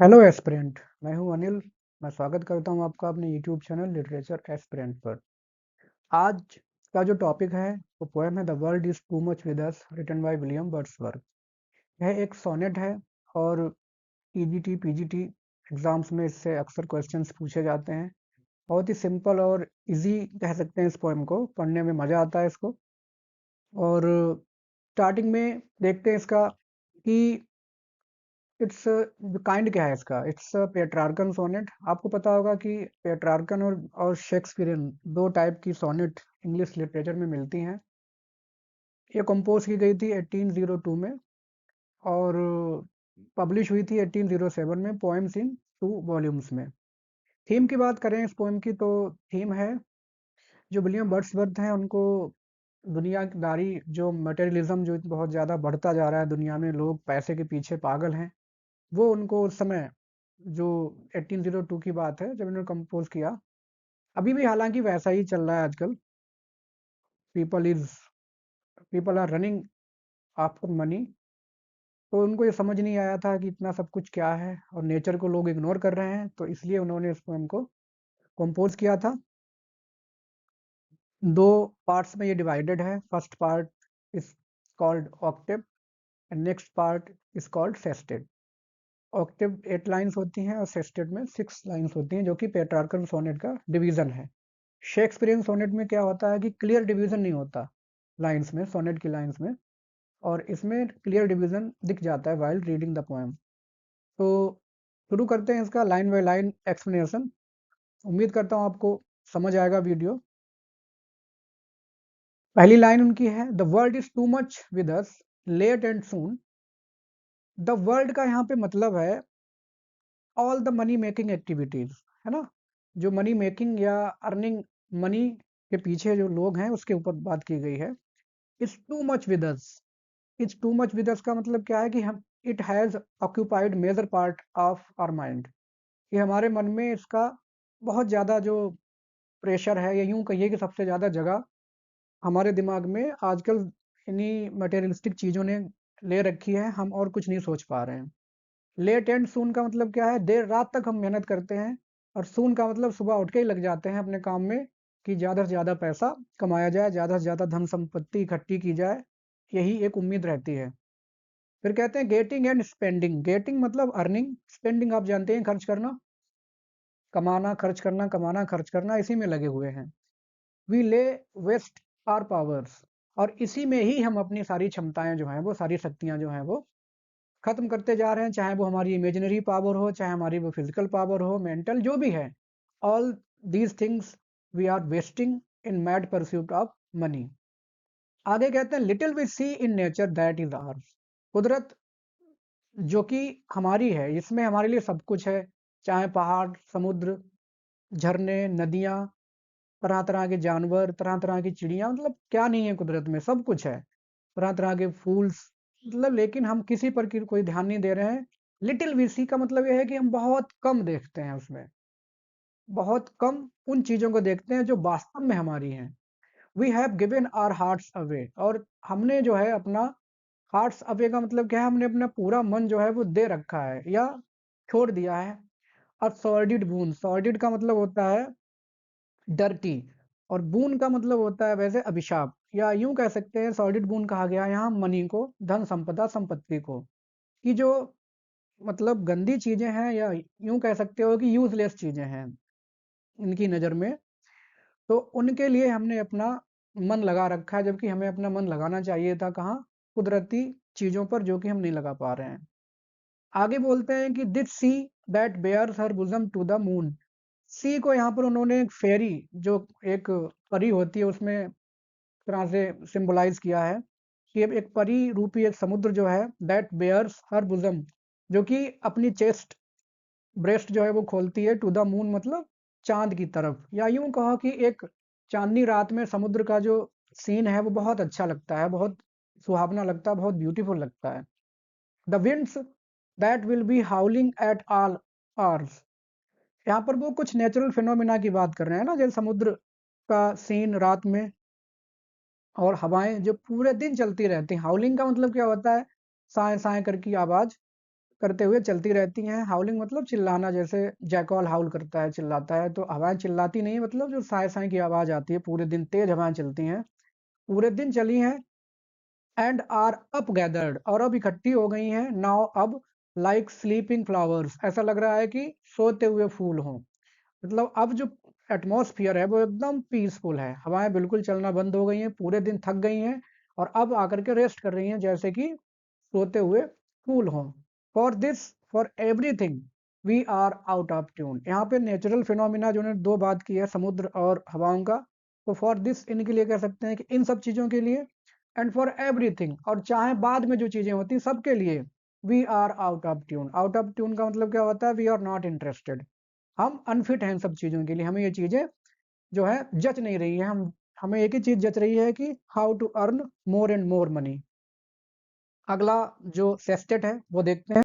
Hello aspirant. मैं हूं अनिल। मैं स्वागत करता हूं आपका अपने यूट्यूब चैनल लिटरेचर एस्पिरेंट पर। आज का जो टॉपिक है वो पोएम है the world is too much with us, written by William Wordsworth. यह एक सोनेट है और ईजीटी पीजीटी एग्जाम्स में इससे अक्सर क्वेश्चंस पूछे जाते हैं। बहुत ही सिंपल और इजी कह सकते हैं इस पोएम को, पढ़ने में मज़ा आता है इसको। और स्टार्टिंग में देखते हैं इसका कि इट्स काइंड क्या है इसका। It's Petrarchan sonnet. आपको पता होगा कि पेट्रार्कन और शेक्सपियरियन दो टाइप की सोनेट इंग्लिश लिटरेचर में मिलती हैं। ये कंपोज की गई थी 1802 में और पब्लिश हुई थी 1807 में, पोएम्स इन 2 वॉल्यूम्स में। थीम की बात करें इस पोएम की तो थीम है, जो विलियम वर्ड्सवर्थ हैं उनको दुनियादारी, जो मटेरियलिज्म जो बहुत ज़्यादा बढ़ता जा रहा है दुनिया में, लोग पैसे के पीछे पागल हैं, वो उनको उस समय, जो 1802 की बात है जब इन्होंने कंपोज किया, अभी भी हालांकि वैसा ही चल रहा है आजकल। People is people are running after money. तो उनको ये समझ नहीं आया था कि इतना सब कुछ क्या है और नेचर को लोग इग्नोर कर रहे हैं, तो इसलिए उन्होंने इस पोएम को कंपोज किया था। दो पार्ट्स में ये डिवाइडेड है। First part is called octave and next part is called sestet. Octave 8 lines होती हैं और सेस्टेड में 6 लाइन्स होती हैं, जो कि पेट्रार्कल सोनेट का डिवीजन है। शेक्सपियरियन सोनेट में क्या होता है कि क्लियर डिवीजन नहीं होता लाइंस में, सोनेट की लाइंस में, और इसमें क्लियर डिवीजन दिख जाता है वाइल रीडिंग द पोएम। तो शुरू करते हैं इसका लाइन बाय लाइन एक्सप्लेनेशन। उम्मीद करता हूँ आपको समझ आएगा वीडियो। पहली लाइन उनकी है, the world is too much with us, late and soon. The world का यहाँ पे मतलब है all the money making activities, है ना। जो मनी मेकिंग या अर्निंग मनी के पीछे जो लोग हैं उसके ऊपर बात की गई है। Is too much with us. Is too much with us का मतलब क्या है कि हम, it has occupied major part of our mind. ये हमारे मन में इसका बहुत ज़्यादा जो प्रेशर है, या यूं कहिए कि सबसे ज़्यादा जगह हमारे दिमाग में आजकल इन्हीं मटेरियलिस्टिक चीज़ों ने ले रखी है। हम और कुछ नहीं सोच पा रहे हैं। लेट एंड सून का मतलब क्या है, देर रात तक हम मेहनत करते हैं, और सून का मतलब सुबह उठ के ही लग जाते हैं अपने काम में कि ज़्यादा से ज़्यादा पैसा कमाया जाए, ज़्यादा से ज़्यादा धन संपत्ति इकट्ठी की जाए, यही एक उम्मीद रहती है। फिर कहते हैं गेटिंग एंड स्पेंडिंग। गेटिंग मतलब अर्निंग, स्पेंडिंग आप जानते हैं खर्च करना, कमाना खर्च करना, कमाना खर्च करना, इसी में लगे हुए हैं। वी ले वेस्ट आर पावर्स, और इसी में ही हम अपनी सारी क्षमताएं जो हैं, वो सारी शक्तियां जो हैं, वो खत्म करते जा रहे हैं। चाहे वो हमारी इमेजिनरी पावर हो, चाहे हमारी वो फिजिकल पावर हो, मेंटल जो भी है, all these things we are wasting in mad pursuit of money. आगे कहते हैं little we see in nature that is ours. कुदरत जो कि हमारी है, इसमें हमारे लिए सब कुछ है। चाहे पहाड़, समुद्र, झरने, नदियाँ, तरह तरह के जानवर, तरह तरह की चिड़िया, मतलब क्या नहीं है कुदरत में, सब कुछ है। तरह तरह के फूल्स, मतलब, लेकिन हम किसी पर कोई ध्यान नहीं दे रहे हैं। लिटिल वी सी का मतलब यह है कि हम बहुत कम देखते हैं उसमें, बहुत कम उन चीज़ों को देखते हैं जो वास्तव में हमारी हैं। We have given our hearts away, और हमने जो है अपना, हार्ट्स अवे का मतलब क्या है, हमने अपना पूरा मन जो है वो दे रखा है या छोड़ दिया है। और सॉर्डिड बून, सॉर्डिड का मतलब होता है डर्टी, और बून का मतलब होता है वैसे अभिशाप, या यूं कह सकते हैं सॉर्डिड बून कहा गया है यहाँ मनी को, धन संपदा संपत्ति को, कि जो मतलब गंदी चीजें हैं, या यूं कह सकते हो कि यूजलेस चीजें हैं इनकी नज़र में, तो उनके लिए हमने अपना मन लगा रखा है, जबकि हमें अपना मन लगाना चाहिए था कहाँ, कुदरती चीजों पर, जो कि हम नहीं लगा पा रहे हैं। आगे बोलते हैं कि this sea that bares her bosom to the moon. Sea को यहाँ पर उन्होंने एक फेरी, जो एक परी होती है, उसमें तरह से सिंबलाइज किया है कि एक परी रूपी एक समुद्र जो है, दैट बेयर्स हर बुजम, जो कि अपनी चेस्ट, ब्रेस्ट जो है वो खोलती है, टू द मून मतलब चांद की तरफ, या यूं कहो कि एक चांदनी रात में समुद्र का जो सीन है वो बहुत अच्छा लगता है, बहुत सुहावना लगता है, बहुत ब्यूटीफुल लगता है। The winds that will be हाउलिंग at all hours. यहाँ पर वो कुछ नेचुरल फिनोमिना की बात कर रहे हैं ना, जैसे समुद्र का सीन रात में, और हवाएं जो पूरे दिन चलती रहती हैं। हाउलिंग का मतलब क्या होता है, साए साए करके आवाज, करते हुए चलती रहती हैं। हाउलिंग मतलब चिल्लाना, जैसे जैकॉल हाउल करता है, चिल्लाता है, तो हवाएं चिल्लाती नहीं है, मतलब जो साय साय की आवाज आती है, पूरे दिन तेज हवाएं चलती हैं, पूरे दिन चली हैं। एंड आर अप गैदर्ड, और अब इकट्ठी हो गई हैं। नाउ अब लाइक स्लीपिंग फ्लावर्स, ऐसा लग रहा है कि सोते हुए फूल हों। मतलब अब जो एटमॉस्फियर है वो एकदम पीसफुल है, हवाएं बिल्कुल चलना बंद हो गई हैं, पूरे दिन थक गई हैं और अब आकर के रेस्ट कर रही हैं, जैसे कि सोते हुए फूल हों। For this, for everything, we are out of tune. यहाँ पे नेचुरल फिनोमिना जो ने दो बात की है, समुद्र और हवाओं का, तो फॉर दिस इनके लिए कह सकते हैं कि इन सब चीज़ों के लिए, एंड फॉर एवरीथिंग, और चाहे बाद में जो चीज़ें होती हैं सबके लिए, we are out of tune. Out of tune का मतलब क्या होता है? वी आर नॉट इंटरेस्टेड, हम अनफिट हैं इन सब चीज़ों के लिए, हमें ये चीज़ें जो है जच नहीं रही है। हमें एक ही चीज़ जच रही है कि how to earn more and more money. अगला जो सेस्टेट है वो देखते हैं।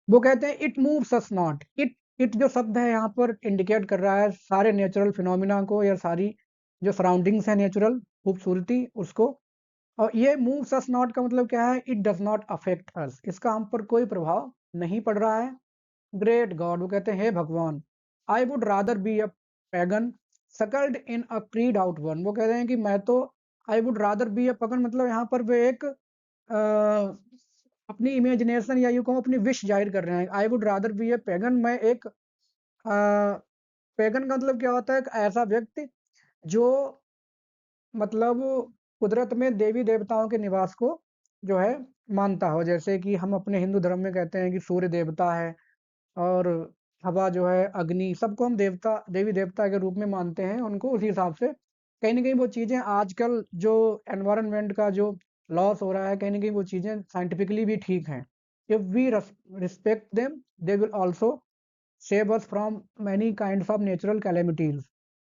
वो कहते हैं it moves us not. It जो शब्द है यहाँ पर इंडिकेट कर रहा है सारे नेचुरल फिनोमिना को, या सारी जो सराउंडिंग्स है नेचुरल खूबसूरती उसको। और ये मूव्स अस नॉट का मतलब क्या है? It does not affect us, इसका हम पर कोई प्रभाव नहीं पड़ रहा है। ग्रेट गॉड, वो कहते हैं हे भगवान, I would rather be a pagan suckled in a creed outworn. वो कह रहे हैं कि मैं तो, I would rather be a pagan, मतलब यहाँ पर वे एक अपनी इमेजिनेशन या यूं कहूं अपनी विश जाहिर कर रहे हैं। आई would rather B A pagan, मैं एक पैगन का मतलब क्या होता है? एक ऐसा व्यक्ति जो मतलब कुदरत में देवी देवताओं के निवास को जो है मानता हो। जैसे कि हम अपने हिंदू धर्म में कहते हैं कि सूर्य देवता है, और हवा जो है, अग्नि, सबको हम देवता, देवी देवता के रूप में मानते हैं उनको। उसी हिसाब से कहीं न कहीं वो चीज़ें आजकल जो एनवायरनमेंट का जो लॉस हो रहा है, कहीं न कहीं वो चीज़ें साइंटिफिकली भी ठीक हैं। If we respect them, they will also save us from many kinds of natural calamities.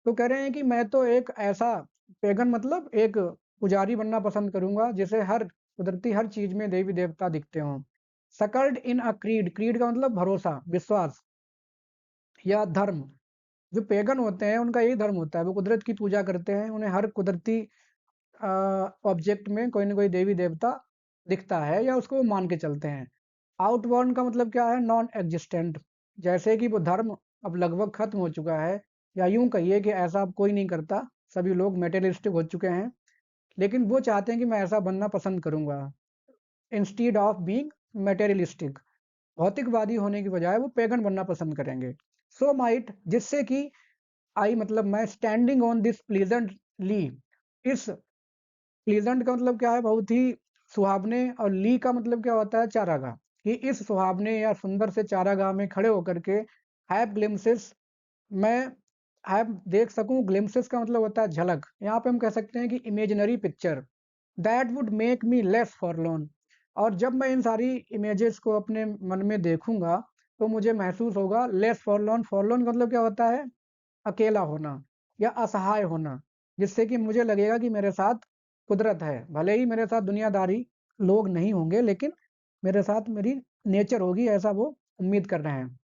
तो कह रहे हैं कि मैं तो एक ऐसा पेगन, मतलब एक पुजारी बनना पसंद करूँगा जिसे हर कुदरती हर चीज़ में देवी देवता दिखते हों। सकल्ड इन अ क्रीड, क्रीड का मतलब भरोसा, विश्वास या धर्म। जो पेगन होते हैं उनका यही धर्म होता है, वो कुदरत की पूजा करते हैं, उन्हें हर कुदरती ऑब्जेक्ट में कोई ना कोई देवी देवता दिखता है या उसको वो मान के चलते हैं। आउटवर्न का मतलब क्या है? Non existent. जैसे कि वो धर्म अब लगभग खत्म हो चुका है, या यूं कहिए कि ऐसा अब कोई नहीं करता, सभी लोग मेटेरियलिस्टिक हो चुके हैं। लेकिन वो चाहते हैं कि मैं ऐसा बनना पसंद करूंगा, इंस्टीड ऑफ बीइंग मेटेरियलिस्टिक, भौतिकवादी होने की बजाय वो पेगन बनना पसंद करेंगे। सो माइट, जिससे कि आई मतलब मैं, स्टैंडिंग ऑन दिस प्लीजेंट ली, इस प्लीजेंट का मतलब क्या है? बहुत ही सुहावने, और ली का मतलब क्या होता है? चारागाह। कि इस सुहावने या सुंदर से चारागाह में खड़े होकर के हैव ग्लिम्सेस, मैं हैव देख सकूं, ग्लिम्सेस का मतलब होता है झलक, यहाँ पे हम कह सकते हैं कि imaginary picture, that would make me less forlorn. और जब मैं इन सारी इमेजेस को अपने मन में देखूंगा तो मुझे महसूस होगा लेस फॉरलॉन। फॉरलॉन का मतलब क्या होता है? अकेला होना या असहाय होना, जिससे कि मुझे लगेगा कि मेरे साथ कुदरत है। भले ही मेरे साथ दुनियादारी लोग नहीं होंगे, लेकिन मेरे साथ मेरी नेचर होगी, ऐसा वो उम्मीद कर रहे हैं।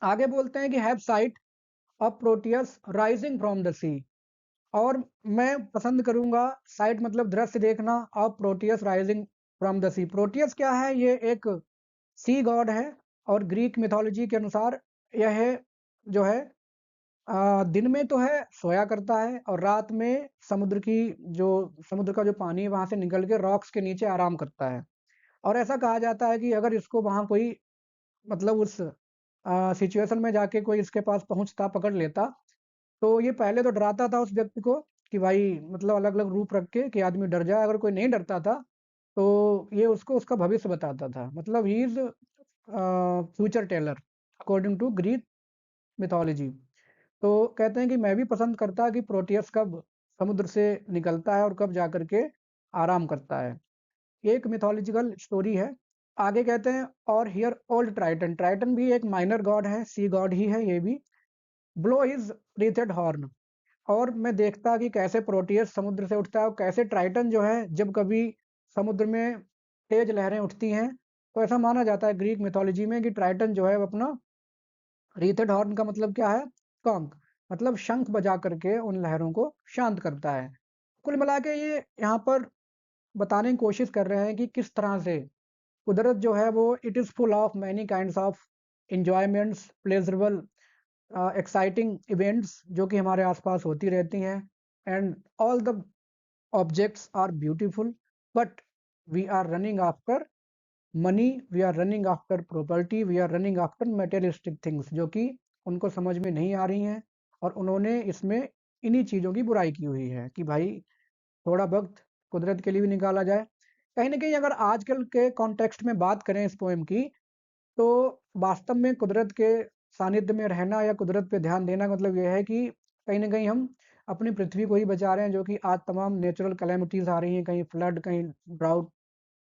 आगे बोलते हैं कि have sight of Proteus rising from the sea, और मैं पसंद करूंगा, साइट मतलब दृश्य देखना, of Proteus rising from the sea. Proteus क्या है? ये एक सी गॉड है, और ग्रीक मिथोलॉजी के अनुसार यह जो है दिन में तो है सोया करता है, और रात में समुद्र की जो समुद्र का जो पानी है वहां से निकल के रॉक्स के नीचे आराम करता है। और ऐसा कहा जाता है कि अगर इसको वहां कोई मतलब उस सिचुएशन में जाके कोई इसके पास पहुंचता, पकड़ लेता, तो ये पहले तो डराता था उस व्यक्ति को कि भाई मतलब अलग अलग रूप रख के कि आदमी डर जाए। अगर कोई नहीं डरता था तो ये उसको उसका भविष्य बताता था। मतलब he is future teller according to Greek mythology. तो कहते हैं कि मैं भी पसंद करता कि प्रोटियस कब समुद्र से निकलता है और कब जाकर के आराम करता है। एक मिथोलॉजिकल स्टोरी है। आगे कहते हैं और हियर ओल्ड ट्राइटन, ट्राइटन भी एक माइनर गॉड है, सी गॉड ही है ये भी, ब्लो हिज ब्रीथेड हॉर्न। और मैं देखता कि कैसे प्रोटियस समुद्र से उठता है, और कैसे ट्राइटन जो है जब कभी समुद्र में तेज लहरें उठती हैं, तो ऐसा माना जाता है ग्रीक मिथोलॉजी में कि ट्राइटन जो है वो अपना रीथेड हॉर्न का मतलब क्या है? कंक, मतलब शंख बजा करके उन लहरों को शांत करता है। कुल मिला के ये यहाँ पर बताने की कोशिश कर रहे हैं कि किस तरह से कुदरत जो है वो it is full of many kinds of enjoyments, pleasurable exciting events जो कि हमारे आसपास होती रहती हैं, and all the objects are beautiful, but we are running after money, we are running after property, we are running after materialistic things जो कि उनको समझ में नहीं आ रही हैं, और उन्होंने इसमें इन्हीं चीज़ों की बुराई की हुई है कि भाई थोड़ा वक्त कुदरत के लिए भी निकाला जाए। कहीं ना कहीं अगर आजकल के कॉन्टेक्स्ट में बात करें इस पोएम की, तो वास्तव में कुदरत के सानिध्य में रहना या कुदरत पे ध्यान देना का मतलब ये है कि कहीं न कहीं हम अपनी पृथ्वी को ही बचा रहे हैं, जो कि आज तमाम नेचुरल कैलेमिटीज़ आ रही हैं, कहीं फ्लड, कहीं ड्राउट,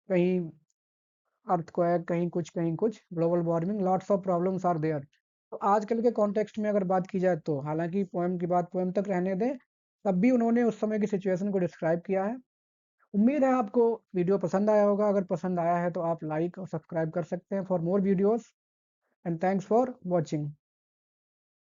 कहीं अर्थक्वेक, कहीं कुछ, global warming, lots of problems are there. तो आजकल के कॉन्टेक्स्ट में अगर बात की जाए तो हालाँकि पोएम की बात पोएम तक रहने दें, तब भी उन्होंने उस समय की सिचुएशन को डिस्क्राइब किया है। उम्मीद है आपको वीडियो पसंद आया होगा, अगर पसंद आया है तो आप लाइक और सब्सक्राइब कर सकते हैं for more videos, and thanks for watching.